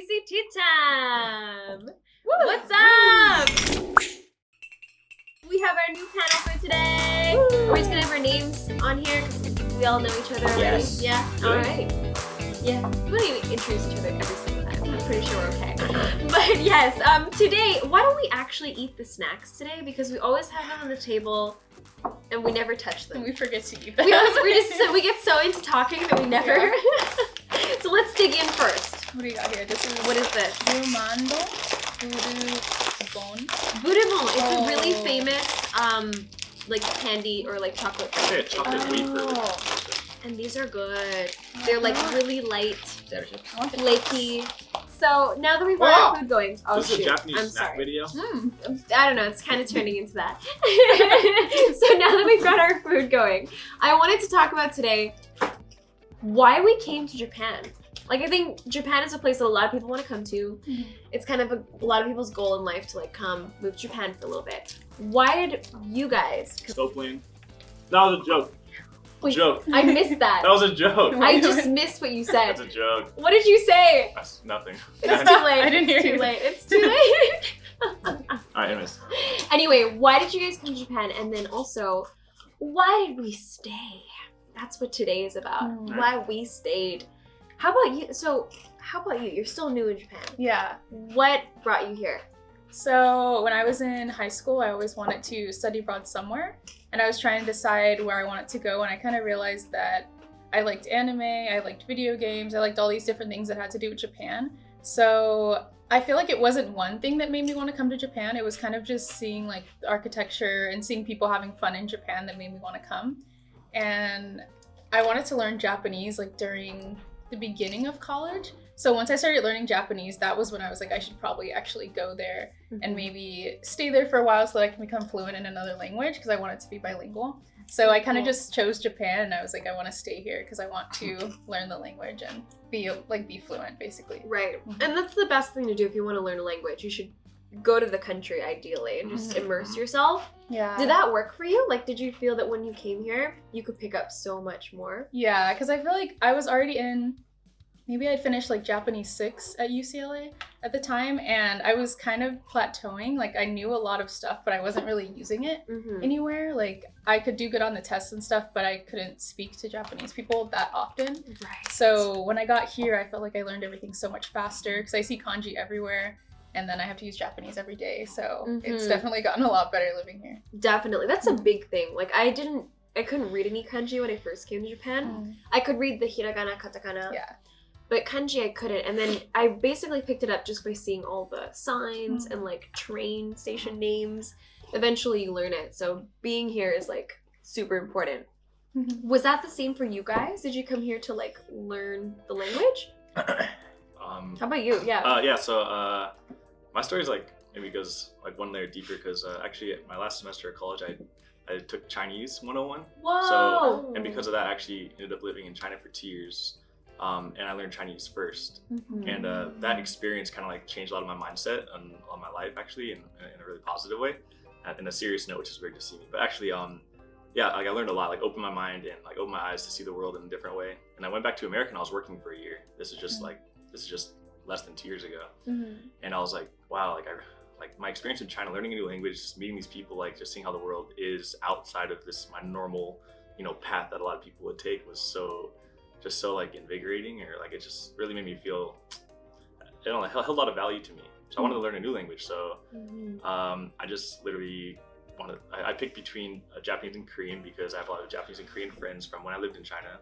TCT time! What's up? We have our new panel for today. We're just gonna have our names on here because we all know each other already. Yes. Yeah? Alright. Yeah. We don't even introduce each other every single time. I'm pretty sure we're okay. But yes, today, why don't we actually eat the snacks today? Because we always have them on the table and we never touch them. And we forget to eat them. We get so into talking that we never. Yeah. So let's dig in first. What do you got here? What is this? Burumando Burubon. Burumon. It's a really famous like candy or like chocolate. Yeah, chocolate wafer. And these are good. They're like really light, I want flaky. So now that we've got our food going, This is a Japanese I'm snack sorry. video. I don't know, it's kind of turning into that. So now that we've got our food going, I wanted to talk about today why we came to Japan. Like, I think Japan is a place that a lot of people want to come to. Mm-hmm. It's kind of a lot of people's goal in life to like come move to Japan for a little bit. Why did you guys? Stop playing. That was a joke. Wait, Joke. I missed that. That was a joke. I just missed what you said. That's a joke. What did you say? That's nothing. It's too late. I didn't hear It's too you. late. It's too late. Alright, anyways. Anyway, why did you guys come to Japan? And then also, why did we stay? That's what today is about. Why we stayed. How about you? So, how about you? You're still new in Japan. Yeah. What brought you here? So when I was in high school, I always wanted to study abroad somewhere. And I was trying to decide where I wanted to go. And I kind of realized that I liked anime, I liked video games, I liked all these different things that had to do with Japan. So I feel like it wasn't one thing that made me want to come to Japan. It was kind of just seeing like the architecture and seeing people having fun in Japan that made me want to come. And I wanted to learn Japanese like during the beginning of college. So once I started learning Japanese, that was when I was like, I should probably actually go there and maybe stay there for a while so that I can become fluent in another language because I wanted to be bilingual. So I kind of just chose Japan and I was like, I want to stay here because I want to learn the language and be fluent basically. Right. And that's the best thing to do if you want to learn a language. You should go to the country ideally and just immerse yourself. Yeah. Did that work for you? Like, did you feel that when you came here, you could pick up so much more? Yeah, because I feel like I was already in, maybe I'd finished like Japanese 6 at UCLA at the time, and I was kind of plateauing. Like, I knew a lot of stuff, but I wasn't really using it anywhere. Like, I could do good on the tests and stuff, but I couldn't speak to Japanese people that often. Right. So when I got here, I felt like I learned everything so much faster because I see kanji everywhere, and then I have to use Japanese every day. So it's definitely gotten a lot better living here. Definitely. That's a big thing. Like, I couldn't read any kanji when I first came to Japan. I could read the hiragana, katakana. Yeah. But kanji I couldn't, and then I basically picked it up just by seeing all the signs and like train station names. Eventually you learn it, so being here is like super important. Was that the same for you guys? Did you come here to like learn the language? How about you? Yeah. So my story's like maybe goes like one layer deeper because actually my last semester of college I took Chinese 101. Whoa! So, and because of that I actually ended up living in China for 2 years. And I learned Chinese first. And that experience kind of like changed a lot of my mindset on my life actually in a really positive way. In a serious note, which is weird to see me. But actually, yeah, like I learned a lot, like opened my mind and like opened my eyes to see the world in a different way. And I went back to America and I was working for a year. This is just less than 2 years ago. And I was like, wow, like my experience in China, learning a new language, just meeting these people, like just seeing how the world is outside of my normal, path that a lot of people would take was so like invigorating, or like it just really made me feel, it held a lot of value to me. So I wanted to learn a new language. So I just literally I picked between Japanese and Korean because I have a lot of Japanese and Korean friends from when I lived in China.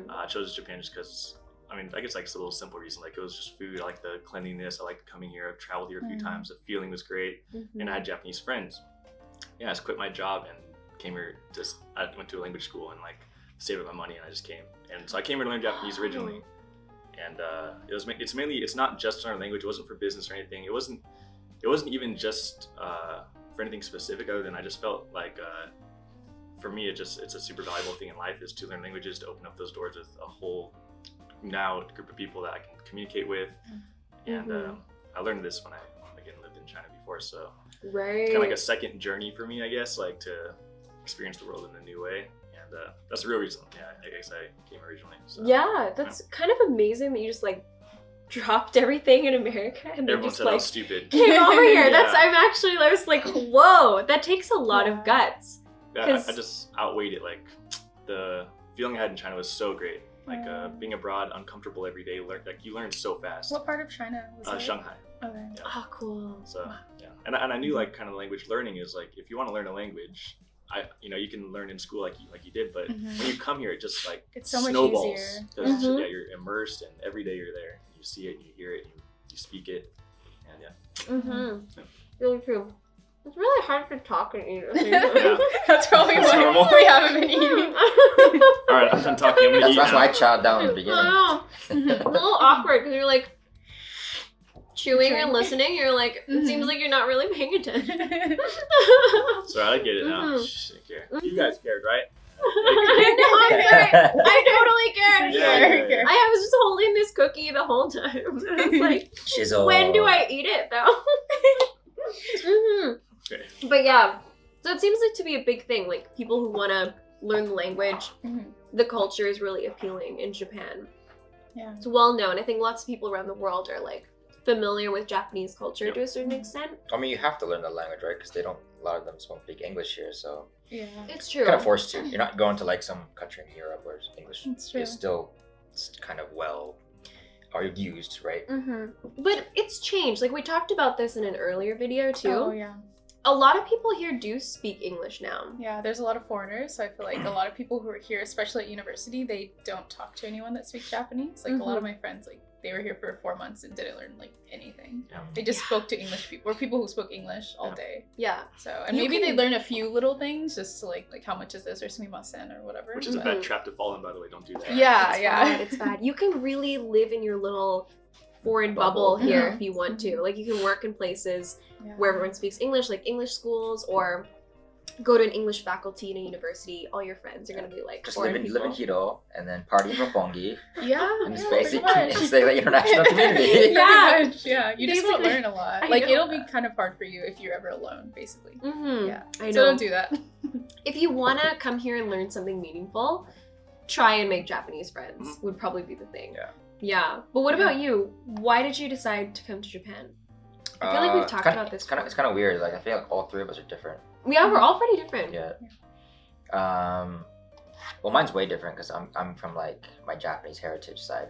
I chose Japan just because, I guess like it's a little simple reason. Like it was just food. I like the cleanliness. I liked coming here. I've traveled here a few times. The feeling was great. And I had Japanese friends. Yeah, I just quit my job and came here. I went to a language school and like saved up my money and I just came. And so I came here to learn Japanese originally. And it's not just our language. It wasn't for business or anything. It wasn't even just for anything specific other than I just felt like for me it's a super valuable thing in life is to learn languages, to open up those doors with a whole group of people that I can communicate with. And I learned this when I again lived in China before, so right, kind of like a second journey for me, I guess, like to experience the world in a new way. And that's the real reason, I guess I came originally. So, yeah, that's kind of amazing that you just like dropped everything in America and they Everyone just said I like was stupid. came over here. Yeah. I was like, whoa, that takes a lot of guts. Yeah, I just outweighed it. Like the feeling I had in China was so great. Like being abroad, uncomfortable every day. You learn so fast. What part of China was it? Shanghai. Okay. Yeah. Oh, cool. So yeah, and I knew like kind of language learning is like if you want to learn a language, you can learn in school like you did, but when you come here, it just like it's so much snowballs. easier. Because you're immersed, and every day you're there. You see it, you hear it, you speak it, and yeah. Really true. It's really hard to talk and eat. Yeah. That's probably That's why normal. we haven't been eating. All right, I'm done talking. I'm gonna eat That's now. why I chowed down in the beginning. It's a little awkward because you're like chewing and listening. You're like, it seems like you're not really paying attention. Sorry, I get it now. Shh, I care. You guys cared, right? I know, I'm sorry. I totally cared. Yeah. I was just holding this cookie the whole time. I was like, Shizzle. when do I eat it though? Okay. But yeah, so it seems like to be a big thing. Like people who want to learn the language, the culture is really appealing in Japan. Yeah. It's well known. I think lots of people around the world are like familiar with Japanese culture to a certain extent. I mean, you have to learn the language, right? Because a lot of them speak English here, so Yeah. It's you're true. kind of forced to. You're not going to like some country in Europe where English That's true. is still kind of are used, right? But it's changed. Like we talked about this in an earlier video too. Oh yeah. A lot of people here do speak English now. Yeah, there's a lot of foreigners, so I feel like a lot of people who are here, especially at university, they don't talk to anyone that speaks Japanese. Like a lot of my friends, like they were here for 4 months and didn't learn like anything. Yeah. They just spoke to English people, or people who spoke English all day. Yeah. So, and You maybe can- they learn a few little things, just to like how much is this, or sumimasen, or whatever. Which is a but- bad trap to fall in, by the way. Don't do that. Yeah, It's yeah. bad, it's bad. You can really live in your little foreign bubble here if you want to. Like you can work in places where everyone speaks English, like English schools, or go to an English faculty in a university. All your friends are gonna be like Just foreign live people. in Hiro and then party in Roppongi. Yeah, And it's yeah, basic. pretty much. It's like the international community. Yeah. Pretty much, yeah. You just won't Basically. learn a lot. I Like know. it'll be kind of hard for you if you're ever alone, basically. Yeah. I know. So don't do that. If you wanna come here and learn something meaningful, try and make Japanese friends. Would probably be the thing. Yeah. Yeah. But what about you? Why did you decide to come to Japan? I feel like we've talked about this. It's kind of weird. Like I feel like all three of us are different. Yeah, we're all pretty different. Yeah. Well, mine's way different because I'm from like my Japanese heritage side.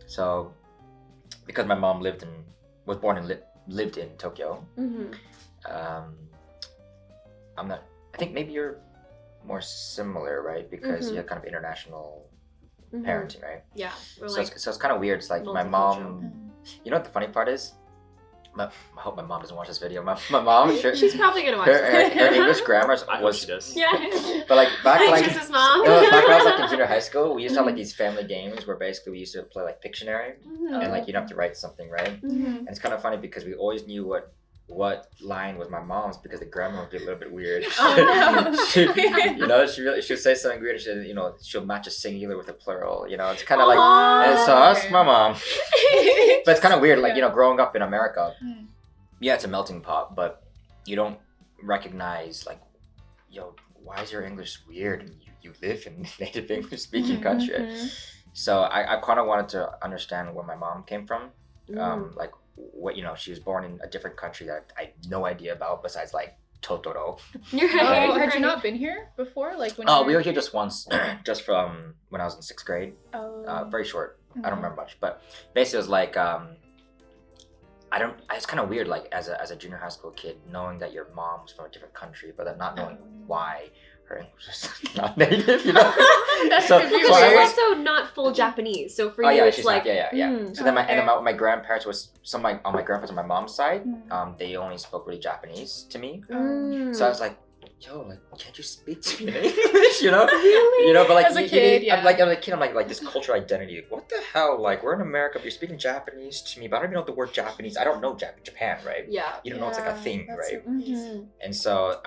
So, because my mom lived in Tokyo, I'm not. I think maybe you're more similar, right? Because you have kind of international parenting, right? Yeah. We're So, like, it's kind of weird. It's like my mom. You know what the funny part is? I hope my mom doesn't watch this video. My mom, she's probably gonna watch her English grammar I hope was. she does. Yeah. But like back like Just his mom. back when I was like in junior high school, we used to have like these family games where basically we used to play like Pictionary, and like you'd have to write something, right? And it's kind of funny because we always knew what line was my mom's because the grammar would be a little bit weird. Oh, no. she'll say something weird. She'll match a singular with a plural. It's kind of like Aw. and so that's my mom. But it's kind of weird, like Yeah. growing up in America. Mm. Yeah, it's a melting pot, but you don't recognize like, why is your English weird? And you live in a native English speaking country. So I kind of wanted to understand where my mom came from. Like what she was born in a different country that I had no idea about besides like Totoro. You're Oh, right. had you not been here before? Like when? Oh, you we were here just once, just from when I was in 6th grade. Oh. Very short. I don't remember much, but basically it was like it's kind of weird, like as a junior high school kid, knowing that your mom's from a different country, but then not knowing why her English is not native, That's So- could be Because so I she's was- also not full Japanese, so for Oh you yeah, it's she's like not, yeah. mm. So then Okay. my grandparents was on my grandparents on my mom's side, they only spoke really Japanese to me. Mm. So I was like, can't you speak to me in English? Really? But like As a kid, I'm like this cultural identity. What the hell? Like we're in America, but you're speaking Japanese to me, but I don't even know the word Japanese. I don't know Japan, right? Yeah. You don't know it's like a thing, that's right? so confusing. And so,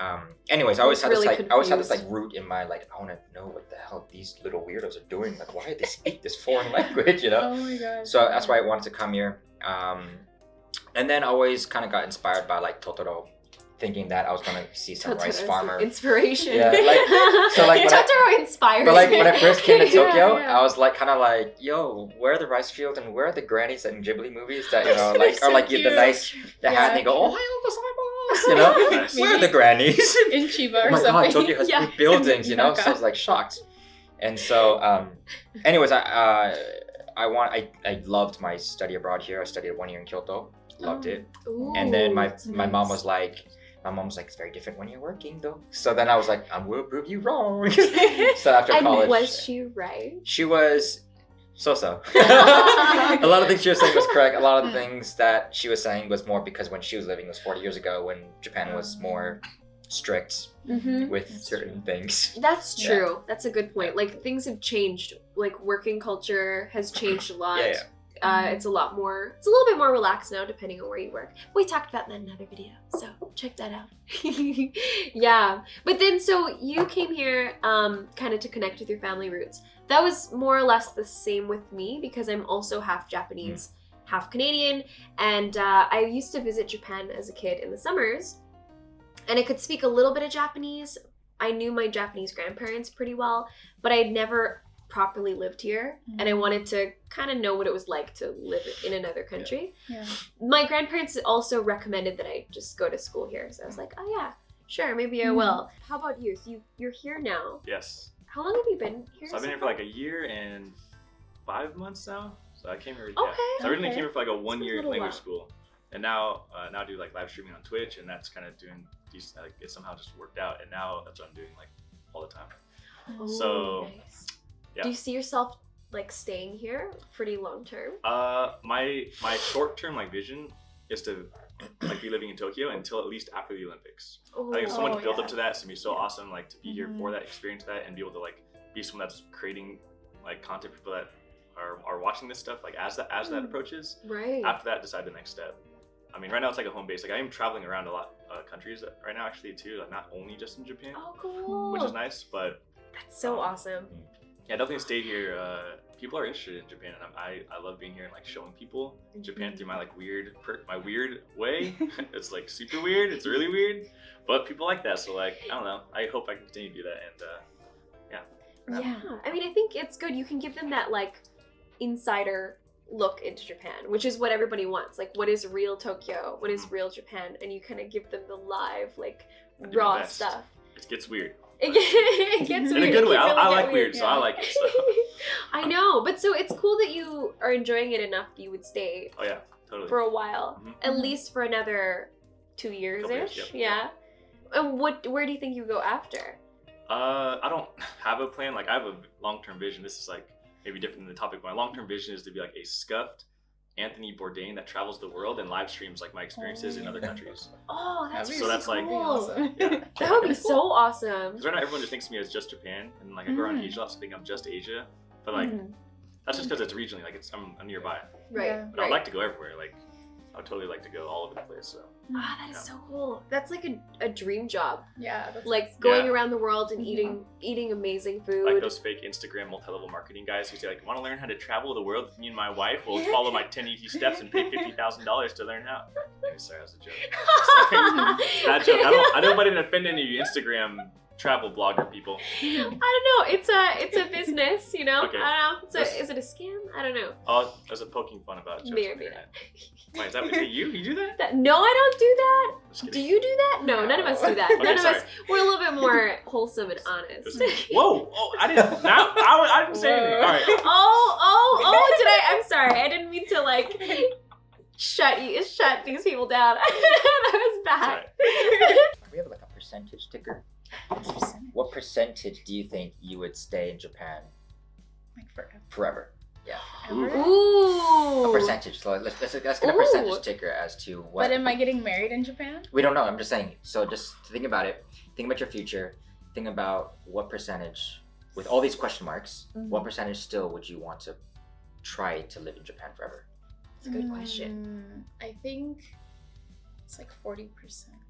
anyways, I always It's had this really like I always had this like confused. root in my like I want to know what the hell these little weirdos are doing. Like why do they speak this foreign language? Oh my god. So that's why I wanted to come here. And then I always kind of got inspired by like Totoro thinking that I was gonna see some rice Totaro's farmer. inspiration. Yeah, so when Totoro inspires But like me. when I first came to Tokyo, Yeah. I was like kind of like, yo, where are the rice fields and where are the grannies in Ghibli movies that They're like so are like the cute. nice the hat and they go, Yeah. Ohio gozaimasu, you know? Nice. Where are the grannies? In Chiba Oh or my something. god, Tokyo has Yeah. big buildings, you know? So I was Naka. like shocked. And so, anyways, I loved my study abroad here. I studied 1 year in Kyoto, loved it. Ooh, And then that's my mom was like, it's very different when you're working though. So then I was like, I will prove you wrong. So after and college, was she right? she was so. A lot of things she was saying was correct. A lot of the things that she was saying was more because when she was living was 40 years ago when Japan was more strict Mm-hmm. with certain things. That's Yeah. true. That's a good point. Like things have changed. Like working culture has changed a lot. Yeah. It's a little bit more relaxed now depending on where you work. We talked about that in another video, so check that out. Yeah. But then so you came here kind of to connect with your family roots. That was more or less the same with me because I'm also half Japanese, half Canadian, and I used to visit Japan as a kid in the summers, and I could speak a little bit of Japanese. I knew my Japanese grandparents pretty well, but I had never properly lived here, and I wanted to kind of know what it was like to live in another country. Yeah. My grandparents also recommended that I just go to school here, so I was like, oh yeah, sure, maybe I will. How about you? So you're here now. Yes. How long have you been here? So I've been here for far? like a year and 5 months now. So I came here. Okay. So I originally Okay. came here for like a 1 year little language while. school, and now I do like live streaming on Twitch, and that's kind of doing these. Like it somehow just worked out, and now that's what I'm doing like all the time. Oh, So, nice. yeah. Do you see yourself like staying here pretty long term? My short term like vision is to like be living in Tokyo until at least after the Olympics. Oh, I think so much build yeah. up to that. It's gonna be so awesome, like to be here Mhm. for that, experience that, and be able to like be someone that's creating like content for people that are watching this stuff. Like as that approaches, right. after that, decide the next step. I mean, right now it's like a home base. Like I am traveling around a lot countries right now actually too. Like not only just in Japan, Oh, cool. which is nice, but That's so awesome. yeah, definitely stay here. People are interested in Japan, and I love being here and like showing people Japan through my like weird way. It's like super weird. It's really weird, but people like that. So like I don't know. I hope I can continue to do that. And Yeah. I mean, I think it's good. You can give them that like insider look into Japan, which is what everybody wants. Like, what is real Tokyo? What is real Japan? And you kind of give them the live, like, I do my raw best. stuff. it gets weird It gets in weird. a good It way. can really I get like weird, so I yeah. like it. So. I know, but so it's cool that you are enjoying it enough that you would stay Oh yeah, totally. for a while, Mhm. at least for another 2 years Couple years, ish. yep. Yeah. And where do you think you go after? I don't have a plan. Like I have a long-term vision. This is like maybe different than the topic. My long-term vision is to be like a scuffed Anthony Bourdain that travels the world and live streams like my experiences in other countries. Oh, that's That'd be So that's like- cool. awesome. Yeah. That would be so awesome. Because right now everyone just thinks of me as just Japan, and like I go around Asia, lots of think I'm just Asia. But like that's just because it's regionally. Like I'm nearby. Right. Yeah. But I'd like to go everywhere. Like I would totally like to go all over the place. So Ah, that is Yeah. so cool. That's like a dream job. Yeah. That's Like going Yeah. around the world and Mhm. eating amazing food. like those fake Instagram multi-level marketing guys who say like, want to learn how to travel the world? Me and my wife will follow my 10 easy steps and pay $50,000 to learn how. I'm sorry, that was a joke. Bad joke. I don't want to offend any of you Instagram travel blogger people. I don't know. It's a business, you know. Okay. I don't know. That's- Is it a scam? I don't know. Oh, there's a poking fun about jokes on Maybe. the internet. Wait, is that you? You do that? No, I don't do that. Just Do kidding. you do that? No, none of us do that. Okay, None of sorry. us. We're a little bit more wholesome and honest. Whoa! Oh, I didn't. Now I didn't say anything. All right. Oh! Did I? I'm sorry. I didn't mean to like shut these people down. That was That's all bad. right. We have like a percentage ticker. like What percentage do you think you would stay in Japan forever. forever? Yeah, Ooh. a percentage. So let's get a Ooh. percentage ticker as to what. But am I getting married in Japan? We don't know. I'm just saying. So just think about it. Think about your future. Think about what percentage, with all these question marks, what percentage still would you want to try to live in Japan forever? That's a good question. I think it's like 40%.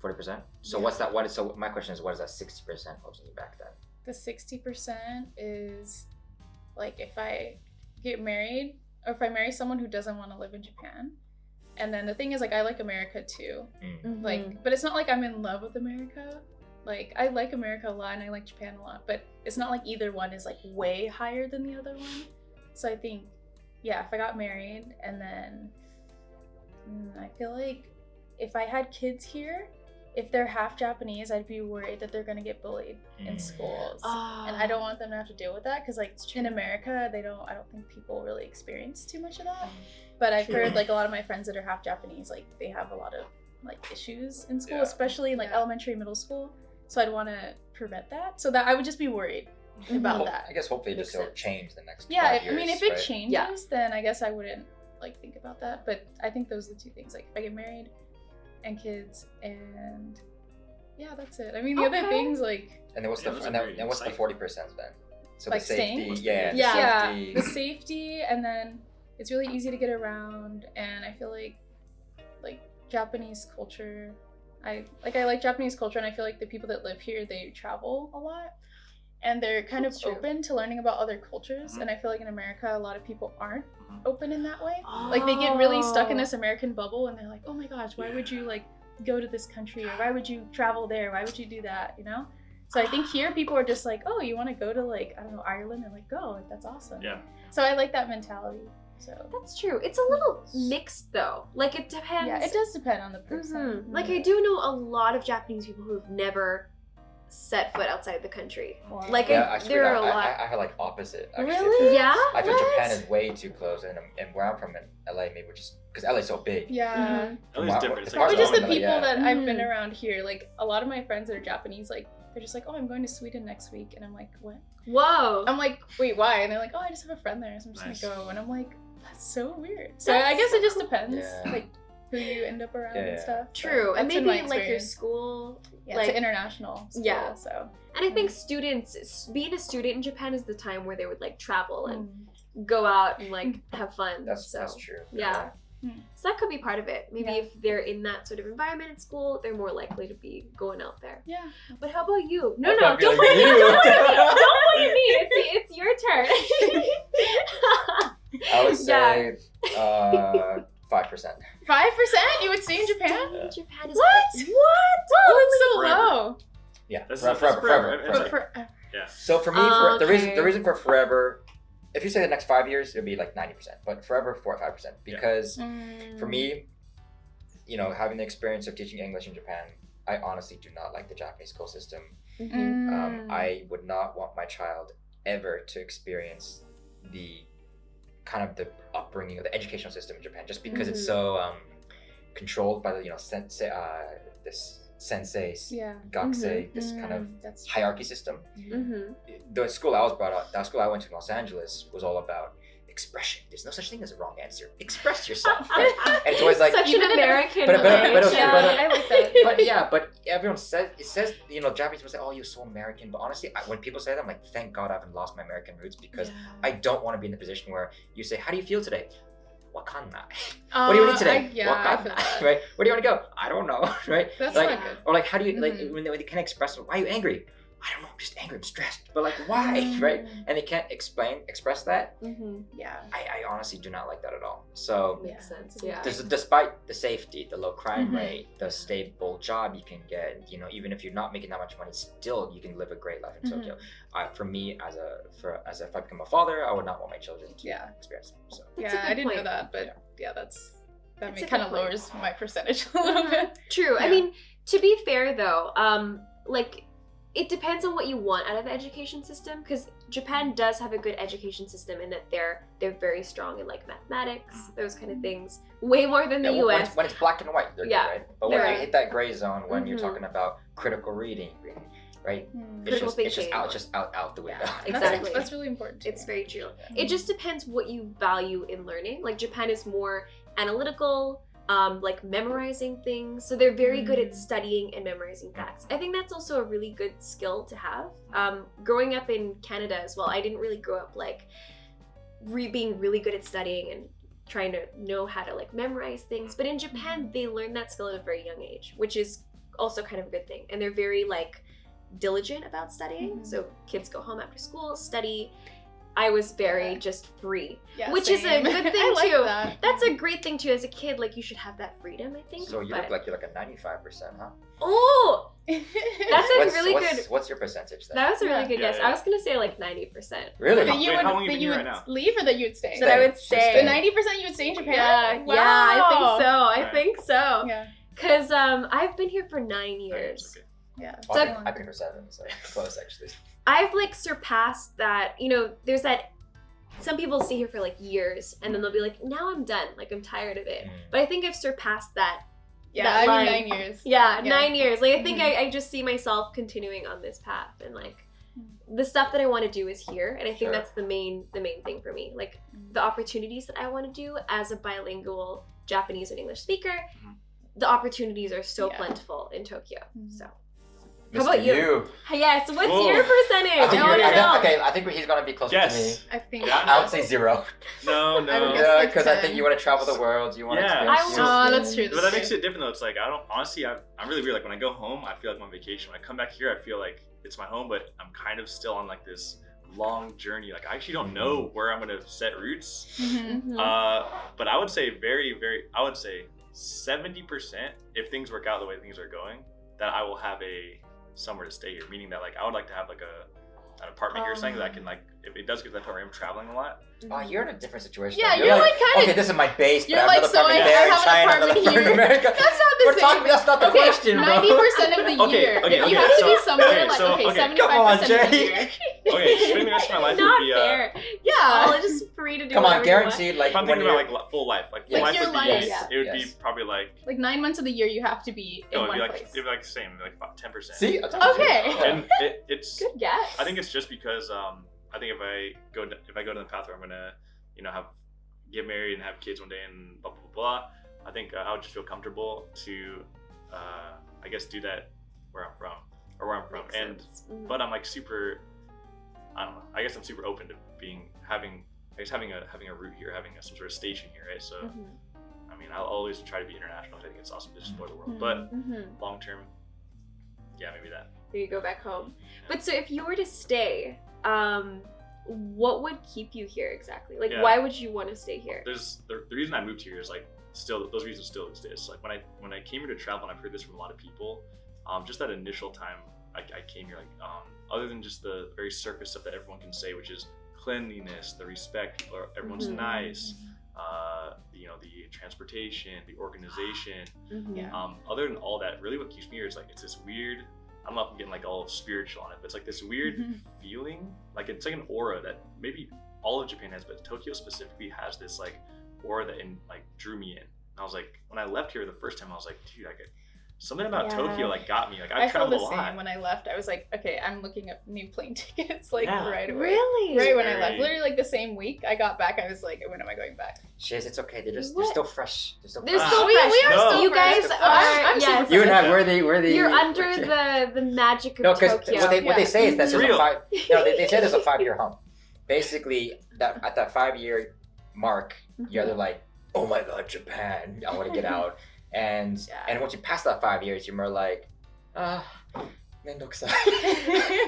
40%. So Yeah. what's that? What is so? My question is, what is that 60% holding you back then? The 60% is like if I get married or if I marry someone who doesn't want to live in Japan, And then the thing is, like, I like America too. Mm-hmm. Like, but it's not like I'm in love with America. Like, I like America a lot and I like Japan a lot, but it's not like either one is like way higher than the other one. So I think, yeah, if I got married and then I feel like if I had kids here, if they're half Japanese, I'd be worried that they're gonna get bullied in schools, and I don't want them to have to deal with that because, like, in America, I don't think people really experience too much of that. But I've heard, like, a lot of my friends that are half Japanese, like, they have a lot of, like, issues in school, especially in, like, elementary, middle school. So I'd want to prevent that. So that I would just be worried about that. I guess hopefully this will change the next 5 years. I mean, if it changes, then I guess I wouldn't, like, think about that. But I think those are the two things. Like, if I get married and kids, and yeah, that's it. I mean, the other things, like, and then what's the 40% then? So like the safety, staying? The the safety, and then it's really easy to get around, and I feel like Japanese culture, I like Japanese culture, and I feel like the people that live here, they travel a lot, and they're kind of open to learning about other cultures. And I feel like in America, a lot of people aren't open in that way. Like, they get really stuck in this American bubble, and they're like, oh my gosh, why would you, like, go to this country, or why would you travel there, why would you do that, you know? So I think here people are just like, oh, you want to go to, like, I don't know, Ireland? They're like, go, like, that's awesome. Yeah. So I like that mentality. So that's true. It's a little mixed though. Like, it depends. Yeah, it does depend on the person. Mm-hmm. Like, I do know a lot of Japanese people who've never set foot outside the country. Wow. Like, actually, there are a lot. I have, like, opposite. Actually. Really? Yeah. I feel Japan is way too close, and where I'm from in LA, maybe, which is because LA is so big. Yeah. LA's different. It's Probably like just the people that I've Mm-hmm. been around here. Like, a lot of my friends that are Japanese, like, they're just like, oh, I'm going to Sweden next week, and I'm like, what? Whoa. I'm like, wait, why? And they're like, oh, I just have a friend there, so I'm just Nice. gonna go. And I'm like, that's so weird. So I guess it just depends, like, who you end up around and stuff. True. So And that's been maybe my like your experience. school. Yeah, like, it's an international school, Yeah. So. And I think students, being a student in Japan is the time where they would, like, travel and go out and, like, have fun. That's true. Yeah. So that could be part of it. Maybe Yeah. if they're in that sort of environment at school, they're more likely to be going out there. Yeah. But how about you? No, Don't don't be point like at me. you. Don't point at me. It's your turn. I would say 5%. 5%? You would stay in Japan? Staying in Japan is What? Oh, that's so Forever. low. Yeah, This is forever. forever. It's But like- for, So for me, Okay. the reason for forever, if you say the next 5 years, it'll be like 90%, but forever 5%. Because for me, you know, having the experience of teaching English in Japan, I honestly do not like the Japanese school system. I would not want my child ever to experience the kind of the upbringing of the educational system in Japan, just because it's so controlled by the, you know, this senseis, gakusei, this kind of that's hierarchy system. Mm-hmm. The school I was brought up, that school I went to in Los Angeles, was all about expression. There's no such thing as a wrong answer. Express yourself. Right? And it's always like Such an American but- language. okay, I like that. but everyone says, you know, Japanese people say, oh, you're so American. But honestly, when people say that, I'm like, thank God I haven't lost my American roots, because I don't want to be in the position where you say, how do you feel today? Wakannai. What do you want to eat today? I feel Wakannai. that. Right? Where do you want to go? I don't know. Right? That's like, not good. or like, how do you like when they can't express, why are you angry? I don't know, I'm just angry, I'm stressed. But like, why? Right? And they can't express that. Yeah. I honestly do not like that at all. So Makes sense. Yeah. despite the safety, the low crime rate, the stable job you can get, you know, even if you're not making that much money, still you can live a great life in Tokyo. For me, if I become a father, I would not want my children to experience that. So That's a good I didn't know point. that, but that That's a kind of good point. lowers my percentage a little bit. True. I Yeah. mean, to be fair though, like, it depends on what you want out of the education system, because Japan does have a good education system in that they're very strong in, like, mathematics, those kind of things, way more than the US. when it's black and white, they're good, right? But when Right. you hit that gray zone, when you're talking about critical reading, right? Critical It's thinking. just out the window. Yeah, exactly. That's really important to It's me. very true. It just depends what you value in learning. Like, Japan is more analytical, like memorizing things. So they're very good at studying and memorizing facts. I think that's also a really good skill to have. Growing up in Canada as well, I didn't really grow up like being really good at studying and trying to know how to, like, memorize things. But in Japan, they learn that skill at a very young age, which is also kind of a good thing. And they're very, like, diligent about studying. So kids go home after school, study. I was very Yeah. just free. Yeah, Which is a same. good thing, I like too. That. That's a great thing too. As a kid, like you should have that freedom, I think. So you but... look like you're like a 95%, huh? Oh, that's a really good. What's your percentage then? That was a really Yeah. good guess. Yeah. I was gonna say like 90%. Really? That you Wait, would, how long you that been you here would right now? leave or that you would stay? That I would She's stay. The 90% you would stay in Japan? Yeah, Wow. yeah, I think so. I Right. think so. Yeah. Cause I've been here for 9 years. Okay. Yeah. Well, I've been for 7, so close actually. I've like surpassed that. You know, there's that. Some people stay here for like years, and then they'll be like, "Now I'm done. Like I'm tired of it." But I think I've surpassed that. Yeah, that I mean, line. 9 years. Yeah, Yeah. 9 years. Like I think Mhm. I just see myself continuing on this path, and like the stuff that I want to do is here, and I think Sure. that's the main thing for me. Like Mm-hmm. the opportunities that I want to do as a bilingual Japanese and English speaker, Mhm. the opportunities are so Yeah. plentiful in Tokyo. Mhm. So Mr. How about you? Yes, what's Whoa. your percentage? I think I want to know. okay, I think he's gonna be closer Yes. to me. I think. Yeah. I would say 0. No, I would no. guess Yeah, like because I think 10. you want to travel the world. You want to Yeah. experience. I Oh, that's true. But that makes it different though. It's like I don't honestly. I'm really weird. Like when I go home, I feel like I'm on vacation. When I come back here, I feel like it's my home, but I'm kind of still on like this long journey. Like I actually don't know where I'm gonna set roots. Mhm. Mhm. But I would say I would say 70% if things work out the way things are going, that I will have somewhere to stay here. Meaning that like I would like to have like an apartment here or something that I can like if it does get to that point where I'm traveling a lot. Oh, you're in a different situation. Yeah, though. you're like kinda- okay, this is my base. you're but I like, have so another I apartment there in have an China, another apartment apartment in here. America. That's not the We're same. talking. That's not the Okay, question, bro. 90% of the Okay, year. okay, you okay, have to be so- somewhere okay, like so- okay, okay. 75% Come on, of the Jay. year. Okay, spending the rest of my life Not would be fair. Yeah. All just free to do. Come on, whatever you want. guaranteed. Like if I'm when thinking you're about like full life, like full Like life your would be life, yeah. it would Yes. be probably like Like 9 months of the year, you have to be in it'd one be like place. it'd be like the same, like about 10%. see. I told you. Okay. Yeah. And it's Good guess. I think it's just because I think if I go to the path where I'm gonna get married and have kids one day and blah blah blah, I think I would just feel comfortable to I guess do that where I'm from. Makes And sense. Mhm. but I'm like super I don't know. I guess I'm super open to having a route here, having some sort of station here, right? So Mhm. I mean, I'll always try to be international. I think it's awesome to explore the world. But Mhm. long term, yeah, maybe that. You go back home. But so if you were to stay, what would keep you here exactly? Like, Yeah. why would you want to stay here? There's the reason I moved here is like still those reasons still exist. Like when I came here to travel, and I've heard this from a lot of people, just that initial time I came here, like other than just the very surface stuff that everyone can say, which is cleanliness, the respect, or everyone's Mhm. nice, the transportation, the organization. Mhm. Yeah. Other than all that, really what keeps me here is like it's this weird. I don't know if I'm getting like all spiritual on it, but it's like this weird Mhm. feeling. Like it's like an aura that maybe all of Japan has, but Tokyo specifically has this like aura that drew me in. And I was like, when I left here the first time, I was like, dude, something about Yeah. Tokyo like got me. Like I I've felt traveled the a same lot. when I left. I was like, okay, I'm looking up new plane tickets like Yeah. right away. Really? Right when I Very- left, literally like the same week I got back, I was like, when am I going back? Shiz, it's okay. They're What? still fresh. They're still They're fresh. still We- fresh. we are No. still You fresh. guys are. I'm yes. super You and I, Yeah. we're the. You're under the magic of No, because Tokyo. what they Yeah. say is that It's there's real. they say there's a 5-year hump. Basically, that at that 5-year mark, you're either like, oh my god, Japan, I want to get out, and once you pass that 5 years, you're more like, mendokusai.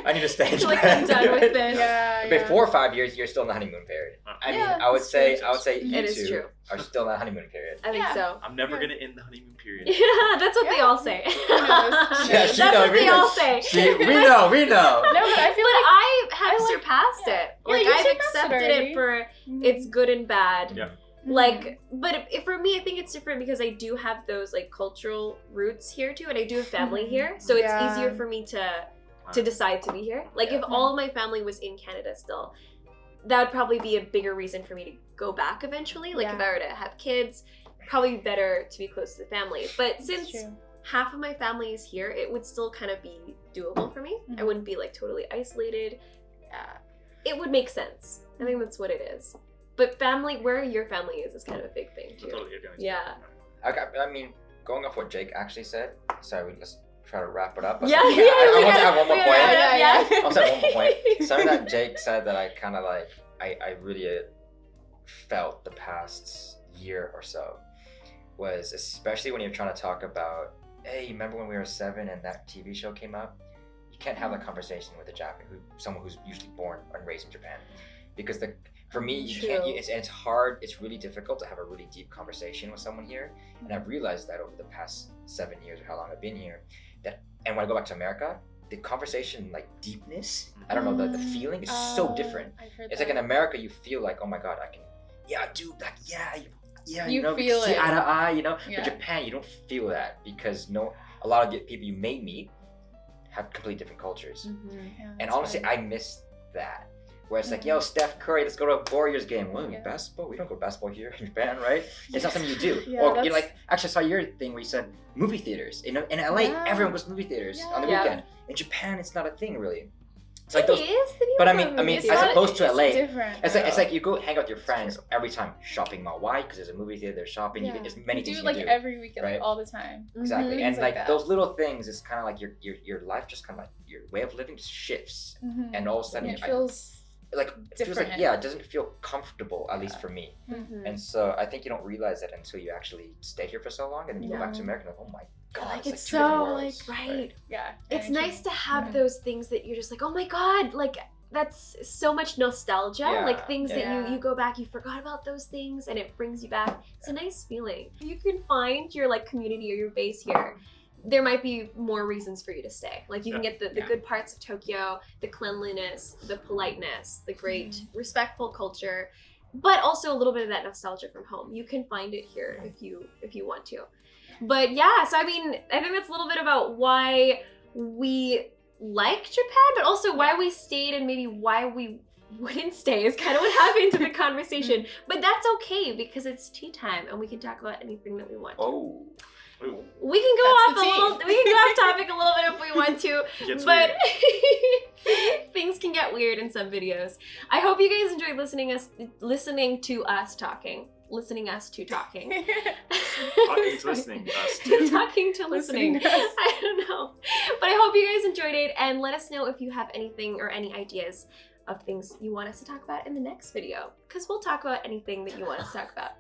I need to stay in You're like, Japan. I'm done with this. Yeah. Before 5 years, you're still in the honeymoon period. I mean, Yeah, I would that's say true. you It is two true. are still in the honeymoon period. I think Yeah. so. I'm never Yeah. gonna end the honeymoon period. Yeah, that's what they Yeah. all say. knows? Yeah, she That's knows, what we they know. all say. We know. No, but I feel But like I have I like- surpassed yeah. it. Yeah, Like you I've surpassed it accepted already. it for Mhm. its good and bad. Yeah. Mhm. Like, but for me, I think it's different because I do have those like cultural roots here too, and I do have family Mhm. here, so it's Yeah. easier for me to decide to be here. Like, if all of my family was in Canada still, that would probably be a bigger reason for me to go back eventually. Like, if Yeah. I were to have kids, probably better to be close to the family. But That's since true. half of my family is here, it would still kind of be doable for me. I Mhm. wouldn't be like totally isolated. It would make sense. I think that's what it is. But family, where your family is kind of a big thing too. Totally different. Yeah. I mean, going off what Jake actually said. Sorry, let's try to wrap it up. Yeah, I we want to gotta- add one more we point. gotta- Yeah. I want to add one more point. Something that Jake said that I kind of like, I really felt the past year or so was, especially when you're trying to talk about, hey, remember when we were 7 and that TV show came up? You can't have that conversation with a Japanese, someone who's usually born and raised in Japan. because for me, you True. can't. It's hard. It's really difficult to have a really deep conversation with someone here, and I've realized that over the past 7 years or how long I've been here, and when I go back to America, the conversation like deepness, I don't know, the feeling is so different. I've heard It's that. like in America, you feel like, oh my god, I can, yeah, dude, like, yeah, You know, feel see it. eye to eye, you know. Yeah. But Japan, you don't feel that because a lot of the people you may meet have completely different cultures. Yeah, And that's honestly, right. I miss that. Where it's like, yo, Steph Curry, let's go to a Warriors game. Well, Yeah. basketball? We don't go to basketball here in Japan, right? It's not something you do. Yeah, or, you know, that's- like, actually, I saw your thing where you said movie theaters. In LA, Yeah. everyone goes to movie theaters on the Yeah. weekend. In Japan, it's not a thing, really. It's It like those. is. The But I people mean, are as movies. opposed to LA, different. it's like you go hang out with your friends every time shopping mall. Why? Because there's a movie theater, there's shopping. Yeah. There's many you things do you like can do. every weekend, right? like all the time. Exactly, Mhm. and Things like like that. those little things is kind of like your life just kind of like your way of living just shifts, and all of a sudden it I- feels like it feels like different. yeah, it doesn't feel comfortable, at least for me. Mhm. And so I think you don't realize that until you actually stay here for so long, and then you go back to America and like, oh my god, Like, it's it's two different so, worlds, right. yeah. It's and nice to have Yeah. those things that you're just like, oh my god, like that's so much nostalgia. Yeah, Like things that yeah. you go back, you forgot about those things, and it brings you back. It's a nice feeling. If you can find your like community or your base here, there might be more reasons for you to stay. Like you can get the Yeah. good parts of Tokyo, the cleanliness, the politeness, the great respectful culture, but also a little bit of that nostalgia from home. You can find it here if you want to. But yeah, so I mean, I think that's a little bit about why we like Japan, but also why we stayed and maybe why we wouldn't stay is kind of what happened to the conversation. But that's okay because it's tea time and we can talk about anything that we want. Oh, Ooh, We can go That's off the a tea. little. We can go off topic a little bit if we want to, it gets but weird. things can get weird in some videos. I hope you guys enjoyed listening to us talking. Listening us to talking. Talking to listening us too. Talking to listening. Listening to us. I don't know. But I hope you guys enjoyed it and let us know if you have anything or any ideas of things you want us to talk about in the next video. Because we'll talk about anything that you want us to talk about.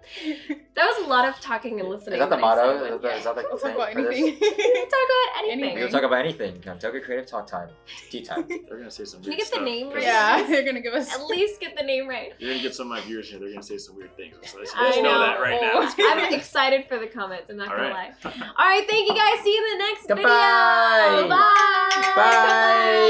That was a lot of talking and listening. is that the when I said motto? one. Is that the We'll talk thing about for this? anything. We can talk about anything. Anything. We'll talk about anything. Tokyo Creative Talk Time, tea time. They're gonna say some Can you weird get the stuff, name 'cause right? Yeah, they're gonna give us. At least get the name right. You're gonna get some of my viewers here. They're gonna say some weird things. So let's I just know know. that right now. Oh. I'm excited for the comments. I'm not All gonna right. lie. All right, thank you guys. See you in the next Goodbye. video. Bye. Bye.